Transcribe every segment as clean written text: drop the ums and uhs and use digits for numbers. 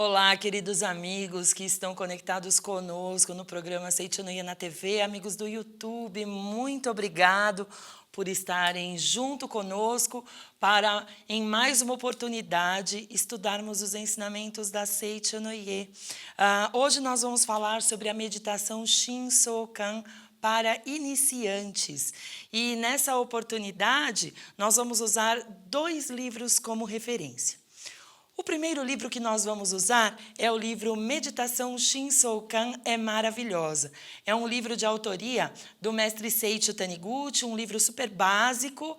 Olá, queridos amigos que estão conectados conosco no programa Seitianoye na TV, amigos do YouTube, muito obrigado por estarem junto conosco para, em mais uma oportunidade, estudarmos os ensinamentos da Seitianoye. Hoje nós vamos falar sobre a meditação Shinsokan para iniciantes. E nessa oportunidade, nós vamos usar 2 livros como referência. O primeiro livro que nós vamos usar é o livro Meditação Shinsokan é Maravilhosa. É um livro de autoria do mestre Seiichi Taniguchi, um livro super básico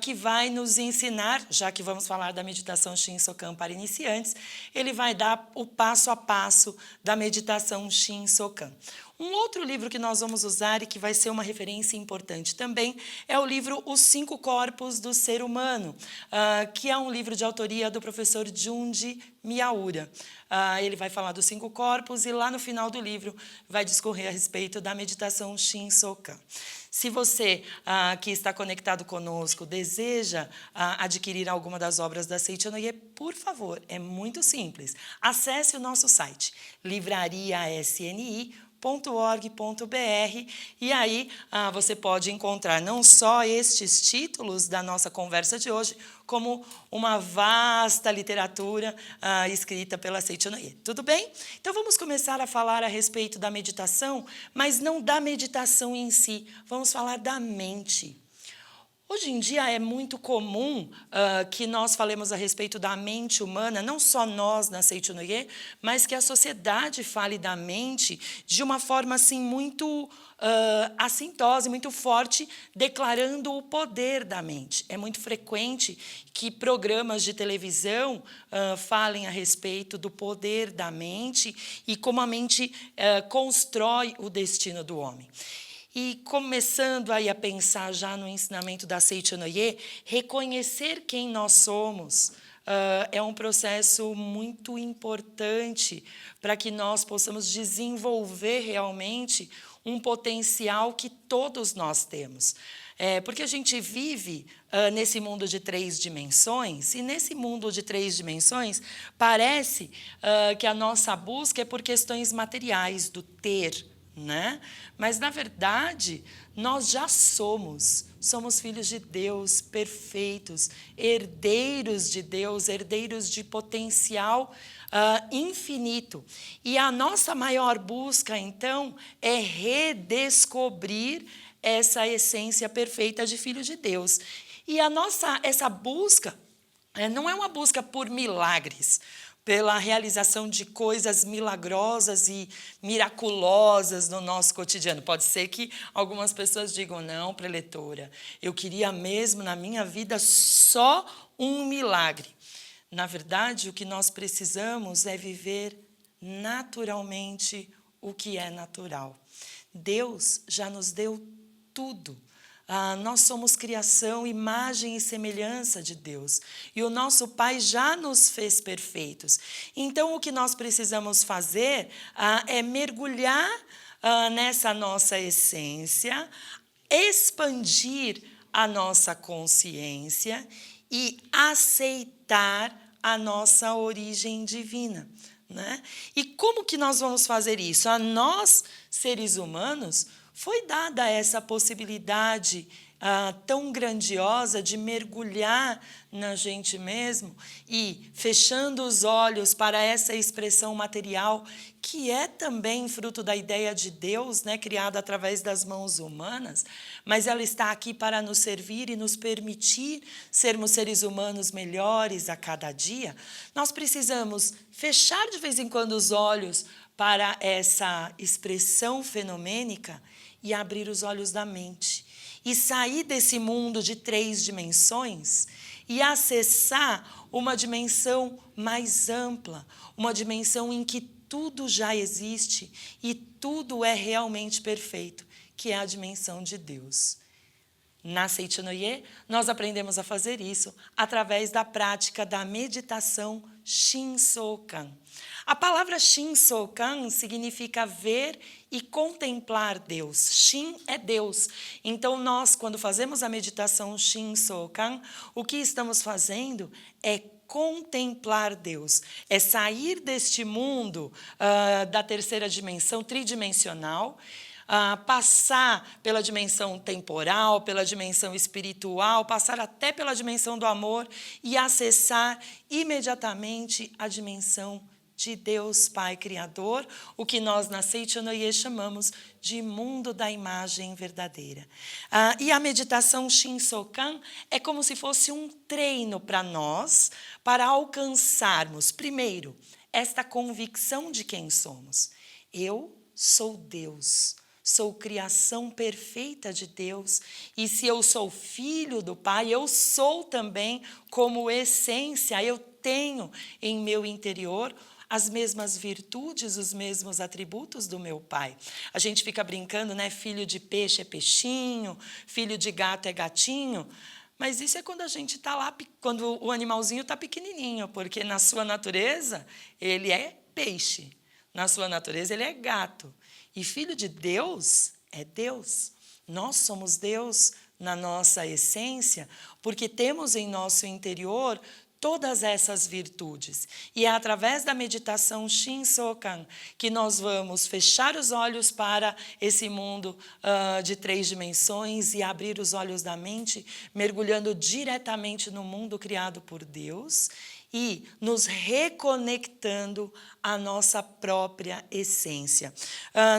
que vai nos ensinar, já que vamos falar da meditação Shinsokan para iniciantes, ele vai dar o passo a passo da meditação Shinsokan. Um outro livro que nós vamos usar e que vai ser uma referência importante também é o livro Os 5 Corpos do Ser Humano, que é um livro de autoria do professor Junji Miyaura. Ele vai falar dos 5 corpos e lá no final do livro vai discorrer a respeito da meditação Shinsokan. Se você que está conectado conosco deseja adquirir alguma das obras da Seitianoye, por favor, é muito simples. Acesse o nosso site, livrariasni.org.br e aí você pode encontrar não só estes títulos da nossa conversa de hoje, como uma vasta literatura escrita pela Seitianoye. Tudo bem? Então vamos começar a falar a respeito da meditação, mas não da meditação em si, vamos falar da mente. Hoje em dia é muito comum que nós falemos a respeito da mente humana, não só nós na Seitianoye, mas que a sociedade fale da mente de uma forma assim muito assintosa, muito forte, declarando o poder da mente. É muito frequente que programas de televisão falem a respeito do poder da mente e como a mente constrói o destino do homem. E começando aí a pensar já no ensinamento da Seitianoye, reconhecer quem nós somos é um processo muito importante para que nós possamos desenvolver realmente um potencial que todos nós temos. Porque a gente vive nesse mundo de 3 dimensões, e nesse mundo de 3 dimensões parece que a nossa busca é por questões materiais, do ter, né? Mas, na verdade, nós já somos filhos de Deus, perfeitos, herdeiros de Deus, herdeiros de potencial infinito. E a nossa maior busca, então, é redescobrir essa essência perfeita de filho de Deus. E essa busca não é uma busca por milagres, pela realização de coisas milagrosas e miraculosas no nosso cotidiano. Pode ser que algumas pessoas digam, não, preletora, eu queria mesmo na minha vida só um milagre. Na verdade, o que nós precisamos é viver naturalmente o que é natural. Deus já nos deu tudo. Nós somos criação, imagem e semelhança de Deus. E o nosso Pai já nos fez perfeitos. Então, o que nós precisamos fazer é mergulhar nessa nossa essência, expandir a nossa consciência e aceitar a nossa origem divina, né? E como que nós vamos fazer isso? A nós, seres humanos, foi dada essa possibilidade tão grandiosa de mergulhar na gente mesmo e fechando os olhos para essa expressão material, que é também fruto da ideia de Deus, né, criada através das mãos humanas, mas ela está aqui para nos servir e nos permitir sermos seres humanos melhores a cada dia. Nós precisamos fechar de vez em quando os olhos para essa expressão fenomênica e abrir os olhos da mente e sair desse mundo de 3 dimensões e acessar uma dimensão mais ampla, uma dimensão em que tudo já existe e tudo é realmente perfeito, que é a dimensão de Deus. Na Seitianoye, nós aprendemos a fazer isso através da prática da meditação Shinsokan. A palavra Shinsokan significa ver e contemplar Deus. Shin é Deus. Então, nós, quando fazemos a meditação Shinsokan, o que estamos fazendo é contemplar Deus, é sair deste mundo da terceira dimensão, tridimensional, passar pela dimensão temporal, pela dimensão espiritual, passar até pela dimensão do amor e acessar imediatamente a dimensão de Deus Pai Criador, o que nós na Seichonoye chamamos de mundo da imagem verdadeira. E a meditação Shinsokan é como se fosse um treino para nós, para alcançarmos, primeiro, esta convicção de quem somos. Eu sou Deus. Sou criação perfeita de Deus, e se eu sou filho do Pai, eu sou também como essência, eu tenho em meu interior as mesmas virtudes, os mesmos atributos do meu Pai. A gente fica brincando, né? Filho de peixe é peixinho, filho de gato é gatinho, mas isso é quando a gente está lá, quando o animalzinho está pequenininho, porque na sua natureza ele é peixe, na sua natureza ele é gato. E filho de Deus é Deus. Nós somos Deus na nossa essência, porque temos em nosso interior todas essas virtudes. E é através da meditação Shinsokan que nós vamos fechar os olhos para esse mundo de 3 dimensões e abrir os olhos da mente, mergulhando diretamente no mundo criado por Deus e nos reconectando à nossa própria essência.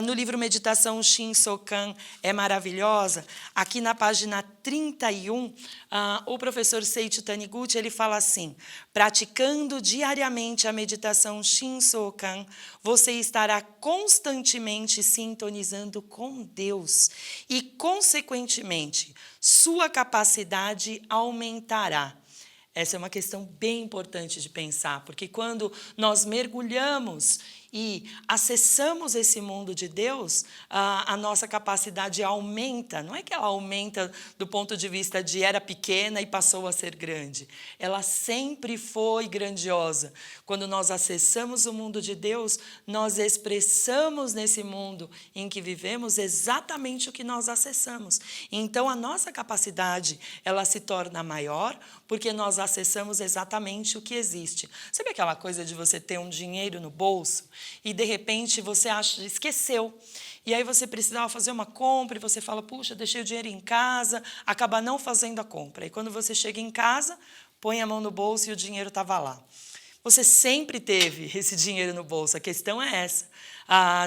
No livro Meditação Shinsokan é maravilhosa. Aqui na página 31, o professor Seiichi Taniguchi ele fala assim: praticando diariamente a meditação Shinsokan, você estará constantemente sintonizando com Deus e, consequentemente, sua capacidade aumentará. Essa é uma questão bem importante de pensar, porque quando nós mergulhamos e acessamos esse mundo de Deus, a nossa capacidade aumenta. Não é que ela aumenta do ponto de vista de era pequena e passou a ser grande. Ela sempre foi grandiosa. Quando nós acessamos o mundo de Deus, nós expressamos nesse mundo em que vivemos exatamente o que nós acessamos. Então, a nossa capacidade ela se torna maior porque nós acessamos exatamente o que existe. Sabe aquela coisa de você ter um dinheiro no bolso e, de repente, você esqueceu. E aí você precisava fazer uma compra e você fala, puxa, deixei o dinheiro em casa, acaba não fazendo a compra. E quando você chega em casa, põe a mão no bolso e o dinheiro estava lá. Você sempre teve esse dinheiro no bolso, a questão é essa.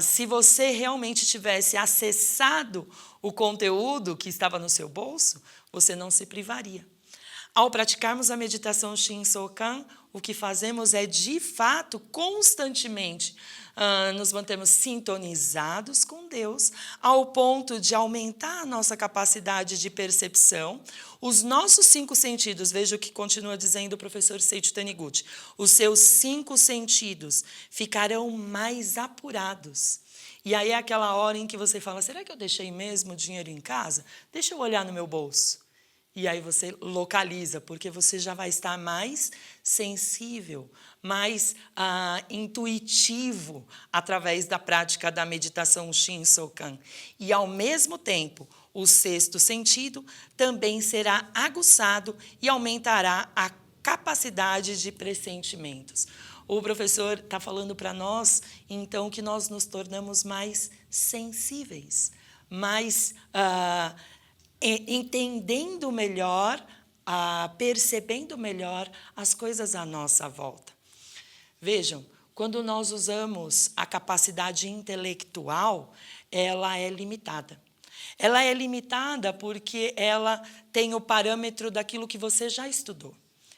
Se você realmente tivesse acessado o conteúdo que estava no seu bolso, você não se privaria. Ao praticarmos a meditação Shinsokan, o que fazemos é, de fato, constantemente nos mantemos sintonizados com Deus, ao ponto de aumentar a nossa capacidade de percepção. Os nossos 5 sentidos, veja o que continua dizendo o professor Seiichi Taniguchi, os seus 5 sentidos ficarão mais apurados. E aí é aquela hora em que você fala, será que eu deixei mesmo o dinheiro em casa? Deixa eu olhar no meu bolso. E aí você localiza, porque você já vai estar mais sensível, mais intuitivo através da prática da meditação Shinsokan. E, ao mesmo tempo, o 6º sentido também será aguçado e aumentará a capacidade de pressentimentos. O professor está falando para nós, então, que nós nos tornamos mais sensíveis, mais entendendo melhor, percebendo melhor as coisas à nossa volta. Vejam, quando nós usamos a capacidade intelectual, ela é limitada. Ela é limitada porque ela tem o parâmetro daquilo que você já estudou,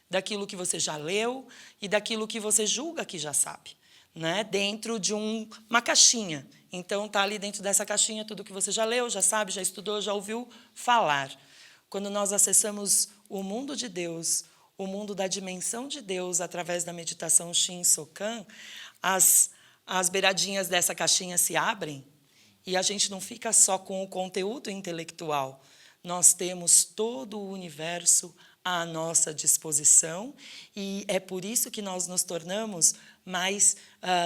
daquilo que você já leu e daquilo que você julga que já sabe, né? Dentro de uma caixinha. Então, está ali dentro dessa caixinha tudo que você já leu, já sabe, já estudou, já ouviu falar. Quando nós acessamos o mundo de Deus, o mundo da dimensão de Deus, através da meditação Shinsokan, as beiradinhas dessa caixinha se abrem e a gente não fica só com o conteúdo intelectual. Nós temos todo o universo à nossa disposição e é por isso que nós nos tornamos mais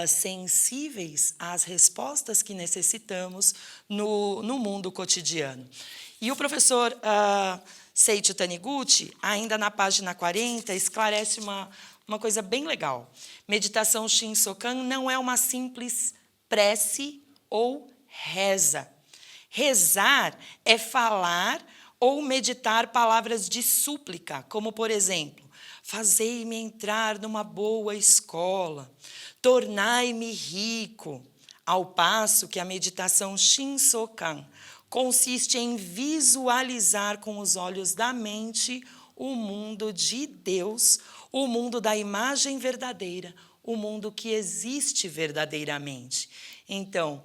sensíveis às respostas que necessitamos no mundo cotidiano. E o professor Seiichi Taniguchi, ainda na página 40, esclarece uma coisa bem legal. Meditação Shinsokan não é uma simples prece ou reza. Rezar é falar ou meditar palavras de súplica, como, por exemplo, fazei-me entrar numa boa escola, tornai-me rico, ao passo que a meditação Shinsokan consiste em visualizar com os olhos da mente o mundo de Deus, o mundo da imagem verdadeira, o mundo que existe verdadeiramente. Então,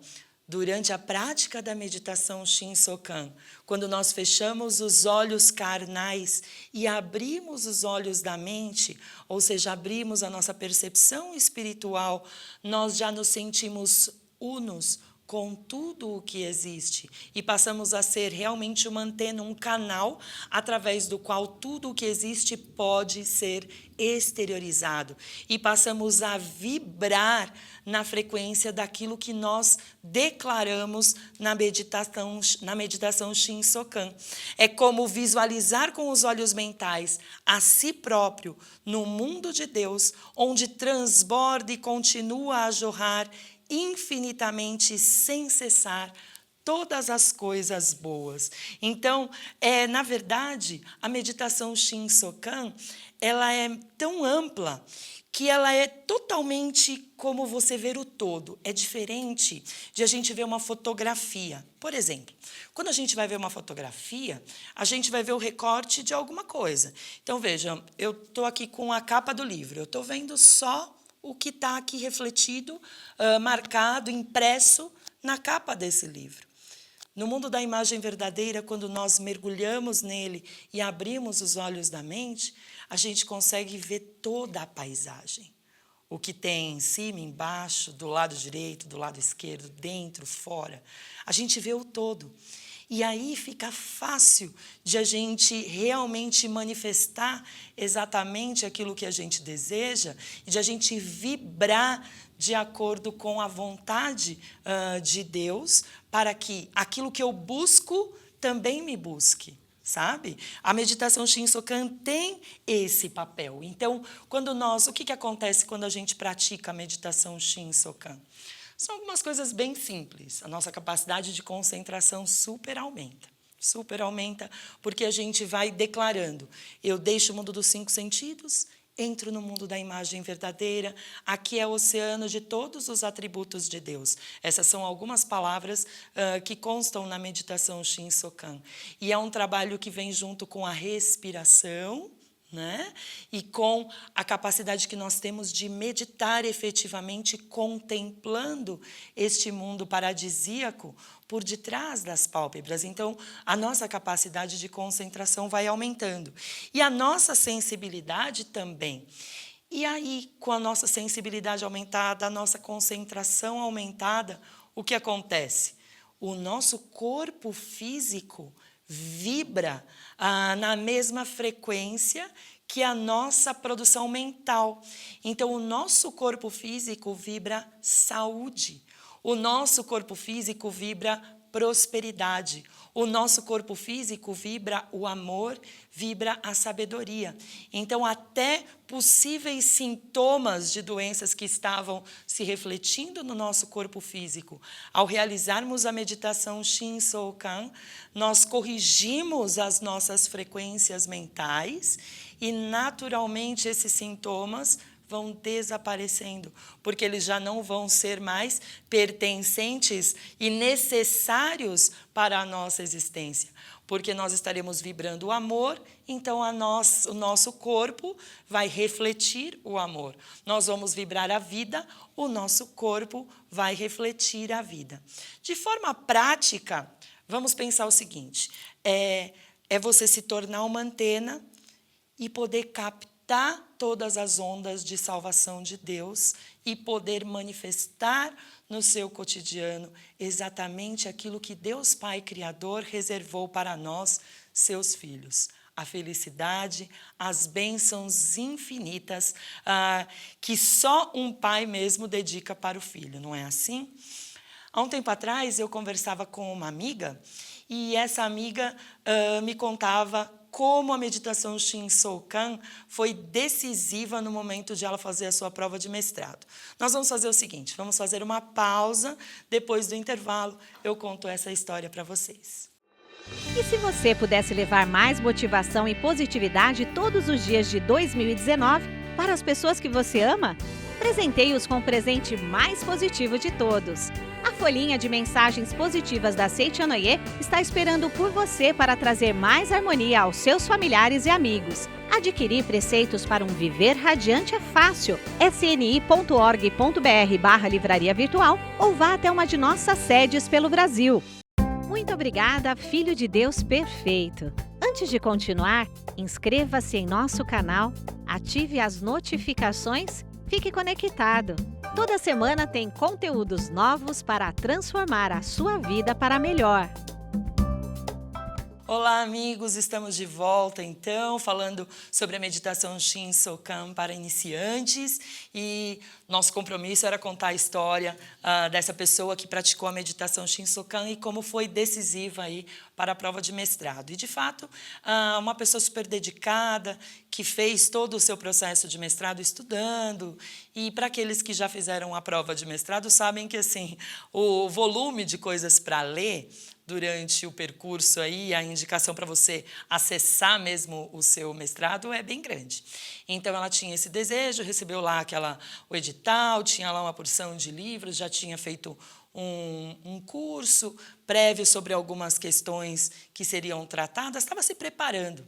durante a prática da meditação Shinsokan, quando nós fechamos os olhos carnais e abrimos os olhos da mente, ou seja, abrimos a nossa percepção espiritual, nós já nos sentimos unos com tudo o que existe e passamos a ser realmente uma antena, um canal através do qual tudo o que existe pode ser exteriorizado e passamos a vibrar na frequência daquilo que nós declaramos na meditação Shinsokan. É como visualizar com os olhos mentais a si próprio no mundo de Deus, onde transborda e continua a jorrar infinitamente, sem cessar, todas as coisas boas. Então, na verdade, a meditação Shinsokan, ela é tão ampla que ela é totalmente como você ver o todo. É diferente de a gente ver uma fotografia. Por exemplo, quando a gente vai ver uma fotografia, a gente vai ver o recorte de alguma coisa. Então, vejam, eu estou aqui com a capa do livro, eu estou vendo só o que está aqui refletido, marcado, impresso na capa desse livro. No mundo da imagem verdadeira, quando nós mergulhamos nele e abrimos os olhos da mente, a gente consegue ver toda a paisagem. O que tem em cima, embaixo, do lado direito, do lado esquerdo, dentro, fora. A gente vê o todo. E aí fica fácil de a gente realmente manifestar exatamente aquilo que a gente deseja e de a gente vibrar de acordo com a vontade de Deus para que aquilo que eu busco também me busque, sabe? A meditação Shinsokan tem esse papel. Então, o que acontece quando a gente pratica a meditação Shinsokan? São algumas coisas bem simples. A nossa capacidade de concentração super aumenta, porque a gente vai declarando. Eu deixo o mundo dos 5 sentidos, entro no mundo da imagem verdadeira. Aqui é o oceano de todos os atributos de Deus. Essas são algumas palavras que constam na meditação Shinsokan. E é um trabalho que vem junto com a respiração, né? E com a capacidade que nós temos de meditar efetivamente, contemplando este mundo paradisíaco por detrás das pálpebras. Então, a nossa capacidade de concentração vai aumentando. E a nossa sensibilidade também. E aí, com a nossa sensibilidade aumentada, a nossa concentração aumentada, o que acontece? O nosso corpo físico vibra na mesma frequência que a nossa produção mental. Então, o nosso corpo físico vibra saúde, o nosso corpo físico vibra prosperidade, o nosso corpo físico vibra o amor, vibra a sabedoria. Então, até possíveis sintomas de doenças que estavam se refletindo no nosso corpo físico, ao realizarmos a meditação Shinsokan, nós corrigimos as nossas frequências mentais e, naturalmente, esses sintomas vão desaparecendo, porque eles já não vão ser mais pertencentes e necessários para a nossa existência, porque nós estaremos vibrando o amor, então o nosso corpo vai refletir o amor. Nós vamos vibrar a vida, o nosso corpo vai refletir a vida. De forma prática, vamos pensar o seguinte, é você se tornar uma antena e poder captar todas as ondas de salvação de Deus e poder manifestar no seu cotidiano exatamente aquilo que Deus Pai Criador reservou para nós, seus filhos. A felicidade, as bênçãos infinitas que só um pai mesmo dedica para o filho, não é assim? Há um tempo atrás eu conversava com uma amiga e essa amiga me contava como a meditação Shinsokan foi decisiva no momento de ela fazer a sua prova de mestrado. Nós vamos fazer o seguinte, vamos fazer uma pausa, depois do intervalo eu conto essa história para vocês. E se você pudesse levar mais motivação e positividade todos os dias de 2019 para as pessoas que você ama? Presenteie-os com o presente mais positivo de todos. A folhinha de mensagens positivas da Seichonoye está esperando por você para trazer mais harmonia aos seus familiares e amigos. Adquirir preceitos para um viver radiante é fácil. sni.org.br/livraria virtual ou vá até uma de nossas sedes pelo Brasil. Muito obrigada, Filho de Deus perfeito. Antes de continuar, inscreva-se em nosso canal, ative as notificações, fique conectado. Toda semana tem conteúdos novos para transformar a sua vida para melhor. Olá, amigos! Estamos de volta, então, falando sobre a meditação Shinsokan para iniciantes. E nosso compromisso era contar a história dessa pessoa que praticou a meditação Shinsokan e como foi decisiva aí para a prova de mestrado. E, de fato, uma pessoa super dedicada, que fez todo o seu processo de mestrado estudando. E, para aqueles que já fizeram a prova de mestrado, sabem que assim, o volume de coisas para ler durante o percurso aí, a indicação para você acessar mesmo o seu mestrado é bem grande. Então, ela tinha esse desejo, recebeu lá o edital, tinha lá uma porção de livros, já tinha feito um curso prévio sobre algumas questões que seriam tratadas, estava se preparando.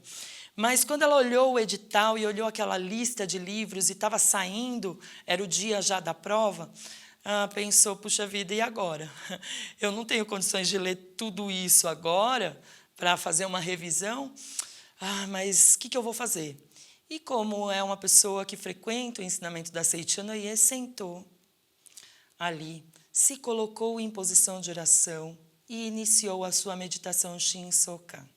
Mas quando ela olhou o edital e olhou aquela lista de livros e estava saindo, era o dia já da prova, pensou, puxa vida, e agora? Eu não tenho condições de ler tudo isso agora para fazer uma revisão, mas o que eu vou fazer? E como é uma pessoa que frequenta o ensinamento da Seichonoye, sentou ali, se colocou em posição de oração e iniciou a sua meditação Shinsokan.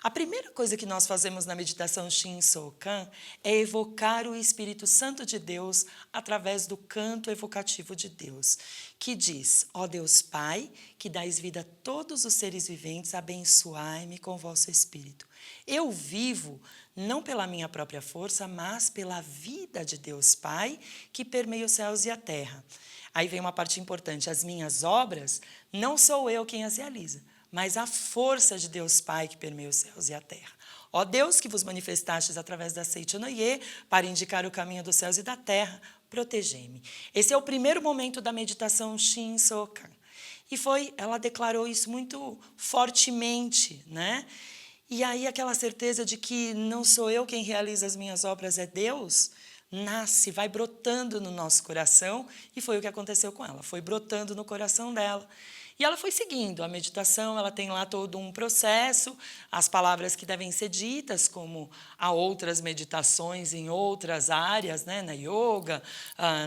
A primeira coisa que nós fazemos na meditação Shinsokan é evocar o Espírito Santo de Deus através do canto evocativo de Deus, que diz, ó Deus Pai, que dais vida a todos os seres viventes, abençoai-me com vosso Espírito. Eu vivo não pela minha própria força, mas pela vida de Deus Pai, que permeia os céus e a terra. Aí vem uma parte importante, as minhas obras, não sou eu quem as realiza, mas a força de Deus Pai que permeia os céus e a terra. Ó Deus, que vos manifestastes através da Seichonoye para indicar o caminho dos céus e da terra, protegei-me. Esse é o primeiro momento da meditação Shinsokan. E ela declarou isso muito fortemente, né? E aí aquela certeza de que não sou eu quem realiza as minhas obras, é Deus, nasce, vai brotando no nosso coração, e foi o que aconteceu com ela, foi brotando no coração dela. E ela foi seguindo a meditação, ela tem lá todo um processo, as palavras que devem ser ditas, como há outras meditações em outras áreas, né, na yoga,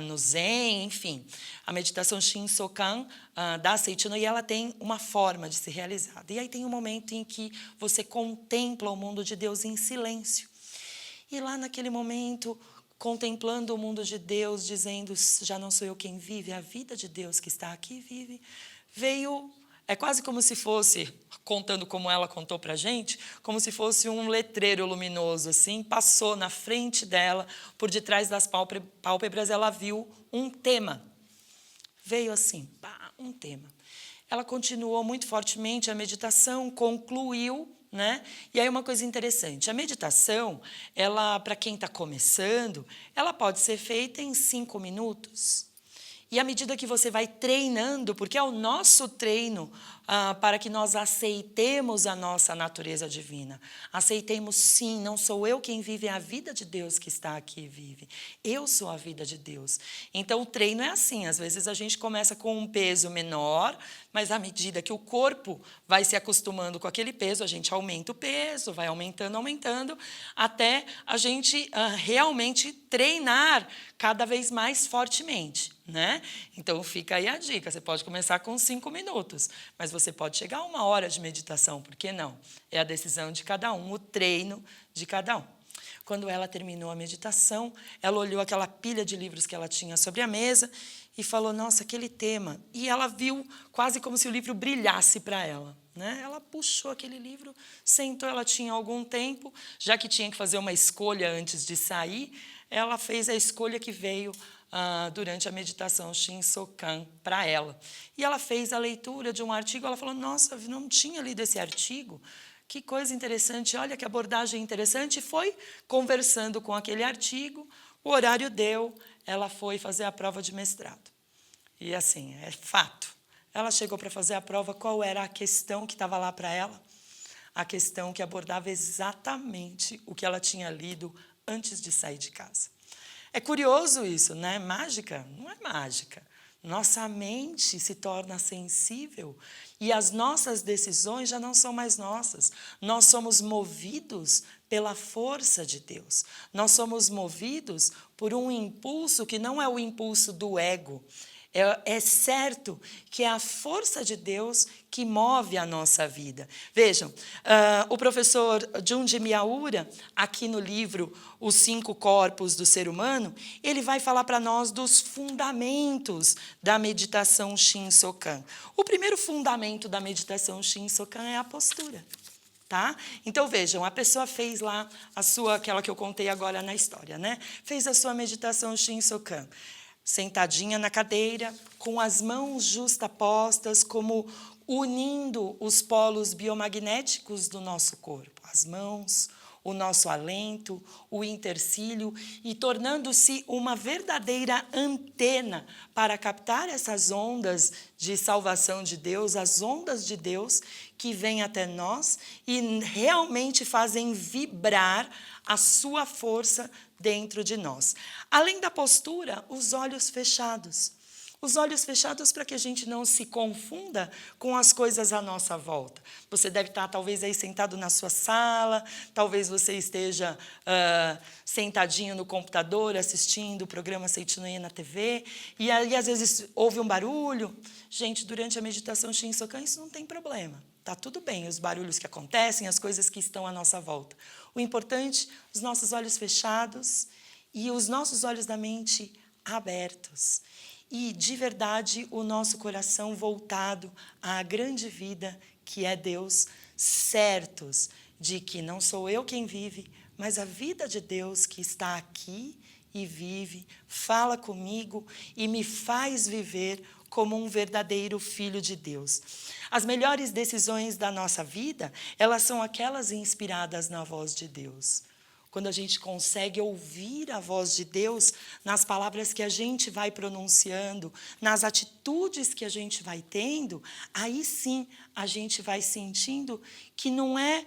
no zen, enfim. A meditação Shinsokan da Seichonoye, ela tem uma forma de ser realizada. E aí tem um momento em que você contempla o mundo de Deus em silêncio. E lá naquele momento, contemplando o mundo de Deus, dizendo, já não sou eu quem vive, é a vida de Deus que está aqui vive, veio, é quase como se fosse, contando como ela contou para a gente, como se fosse um letreiro luminoso, assim, passou na frente dela, por detrás das pálpebras, ela viu um tema. Veio assim, um tema. Ela continuou muito fortemente a meditação, concluiu, né? E aí uma coisa interessante, a meditação, ela, para quem está começando, ela pode ser feita em 5 minutos. E à medida que você vai treinando, porque é o nosso treino para que nós aceitemos a nossa natureza divina. Aceitemos sim, não sou eu quem vive, é a vida de Deus que está aqui e vive. Eu sou a vida de Deus. Então o treino é assim, às vezes a gente começa com um peso menor, mas à medida que o corpo vai se acostumando com aquele peso, a gente aumenta o peso, vai aumentando, até a gente realmente treinar cada vez mais fortemente, né? Então fica aí a dica, você pode começar com 5 minutos, mas você pode chegar a 1 hora de meditação, por que não? É a decisão de cada um, o treino de cada um. Quando ela terminou a meditação, ela olhou aquela pilha de livros que ela tinha sobre a mesa e falou, nossa, aquele tema. E ela viu quase como se o livro brilhasse para ela, né? Ela puxou aquele livro, sentou, ela tinha algum tempo, já que tinha que fazer uma escolha antes de sair, ela fez a escolha que veio durante a meditação Shinsokan para ela. E ela fez a leitura de um artigo, ela falou, nossa, não tinha lido esse artigo, que coisa interessante, olha que abordagem interessante, e foi conversando com aquele artigo, o horário deu, ela foi fazer a prova de mestrado. E assim, é fato, ela chegou para fazer a prova, qual era a questão que estava lá para ela? A questão que abordava exatamente o que ela tinha lido antes de sair de casa. É curioso isso, né? Mágica? Não é mágica. Nossa mente se torna sensível e as nossas decisões já não são mais nossas. Nós somos movidos pela força de Deus. Nós somos movidos por um impulso que não é o impulso do ego. É certo que é a força de Deus que move a nossa vida. Vejam, o professor Junji Miyaura, aqui no livro Os 5 Corpos do Ser Humano, ele vai falar para nós dos fundamentos da meditação Shinsokan. O primeiro fundamento da meditação Shinsokan é a postura. Tá? Então, vejam, a pessoa fez lá aquela que eu contei agora na história, né? Fez a sua meditação Shinsokan. Sentadinha na cadeira, com as mãos justapostas, como unindo os polos biomagnéticos do nosso corpo. As mãos, o nosso alento, o intercílio, e tornando-se uma verdadeira antena para captar essas ondas de salvação de Deus, as ondas de Deus que vêm até nós e realmente fazem vibrar a sua força dentro de nós. Além da postura, os olhos fechados. Os olhos fechados para que a gente não se confunda com as coisas à nossa volta. Você deve estar, talvez, aí sentado na sua sala, talvez você esteja sentadinho no computador, assistindo o programa Seitinoye na TV, e aí, às vezes, ouve um barulho. Gente, durante a meditação Shinsokan, isso não tem problema. Está tudo bem, os barulhos que acontecem, as coisas que estão à nossa volta. O importante, os nossos olhos fechados e os nossos olhos da mente abertos. E, de verdade, o nosso coração voltado à grande vida que é Deus, certos de que não sou eu quem vive, mas a vida de Deus que está aqui e vive, fala comigo e me faz viver como um verdadeiro filho de Deus. As melhores decisões da nossa vida, elas são aquelas inspiradas na voz de Deus. Quando a gente consegue ouvir a voz de Deus nas palavras que a gente vai pronunciando, nas atitudes que a gente vai tendo, aí sim a gente vai sentindo que não é,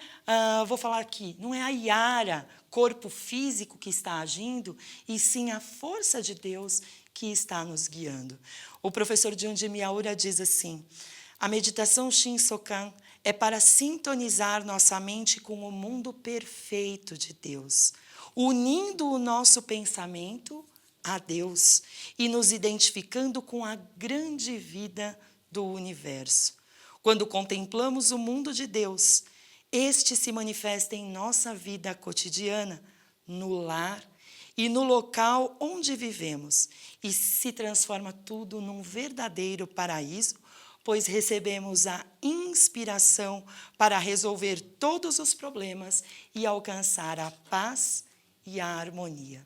vou falar aqui, não é a Yara, corpo físico que está agindo, e sim a força de Deus que está nos guiando. O professor Junji Miyaura diz assim, a meditação Shinsokan é para sintonizar nossa mente com o mundo perfeito de Deus, unindo o nosso pensamento a Deus e nos identificando com a grande vida do universo. Quando contemplamos o mundo de Deus, este se manifesta em nossa vida cotidiana, no lar e no local onde vivemos, e se transforma tudo num verdadeiro paraíso, pois recebemos a inspiração para resolver todos os problemas e alcançar a paz e a harmonia.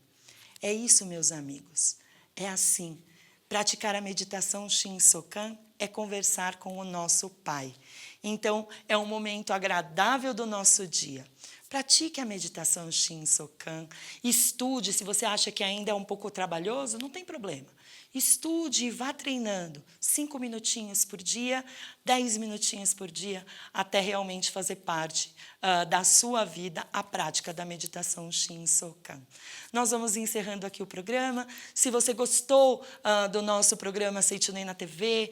É isso, meus amigos. É assim. Praticar a meditação Shinsokan é conversar com o nosso Pai. Então, é um momento agradável do nosso dia. Pratique a meditação Shinsokan. Estude, se você acha que ainda é um pouco trabalhoso, não tem problema. Estude e vá treinando 5 minutinhos por dia, 10 minutinhos por dia, até realmente fazer parte da sua vida a prática da meditação Shinsokan. Nós vamos encerrando aqui o programa. Se você gostou do nosso programa Seitinoye na TV,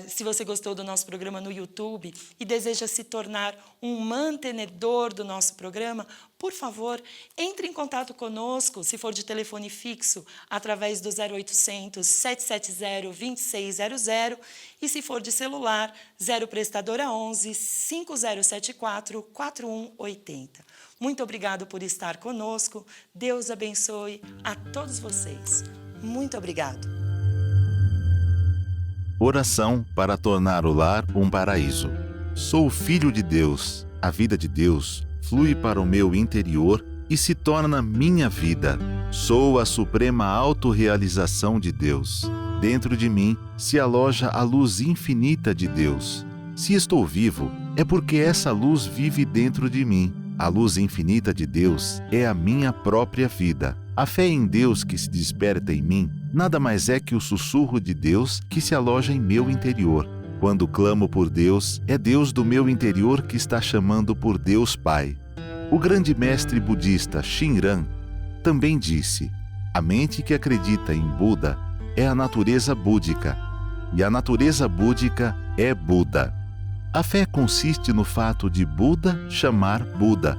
se você gostou do nosso programa no YouTube e deseja se tornar um mantenedor do nosso programa, por favor, entre em contato conosco, se for de telefone fixo, através do 0800 770 2600 e se for de celular, 0 prestadora 11 5074 4180. Muito obrigado por estar conosco. Deus abençoe a todos vocês. Muito obrigado. Oração para tornar o lar um paraíso. Sou filho de Deus. A vida de Deus flui para o meu interior e se torna minha vida. Sou a suprema autorrealização de Deus. Dentro de mim se aloja a luz infinita de Deus. Se estou vivo, é porque essa luz vive dentro de mim. A luz infinita de Deus é a minha própria vida. A fé em Deus que se desperta em mim nada mais é que o sussurro de Deus que se aloja em meu interior. Quando clamo por Deus, é Deus do meu interior que está chamando por Deus Pai. O grande mestre budista Shinran também disse: a mente que acredita em Buda é a natureza búdica, e a natureza búdica é Buda. A fé consiste no fato de Buda chamar Buda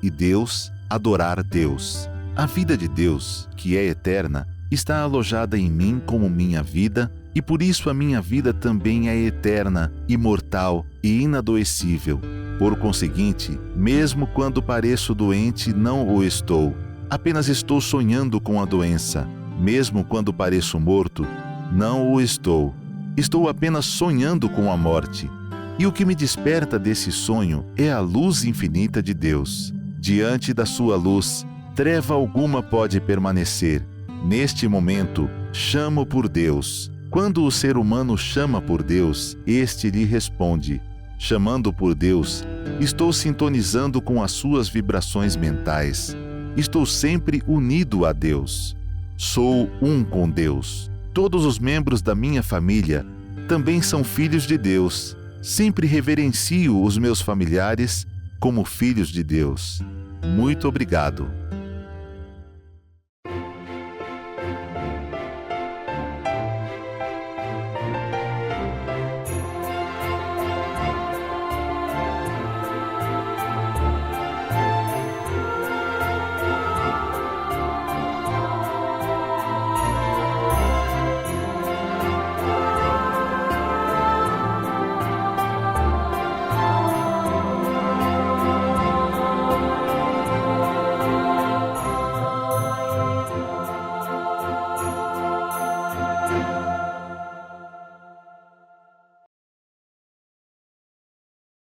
e Deus adorar Deus. A vida de Deus, que é eterna, está alojada em mim como minha vida, e por isso a minha vida também é eterna, imortal e inadoecível. Por conseguinte, mesmo quando pareço doente, não o estou. Apenas estou sonhando com a doença. Mesmo quando pareço morto, não o estou. Estou apenas sonhando com a morte. E o que me desperta desse sonho é a luz infinita de Deus. Diante da sua luz, treva alguma pode permanecer. Neste momento, chamo por Deus. Quando o ser humano chama por Deus, este lhe responde. Chamando por Deus, estou sintonizando com as suas vibrações mentais. Estou sempre unido a Deus. Sou um com Deus. Todos os membros da minha família também são filhos de Deus. Sempre reverencio os meus familiares como filhos de Deus. Muito obrigado.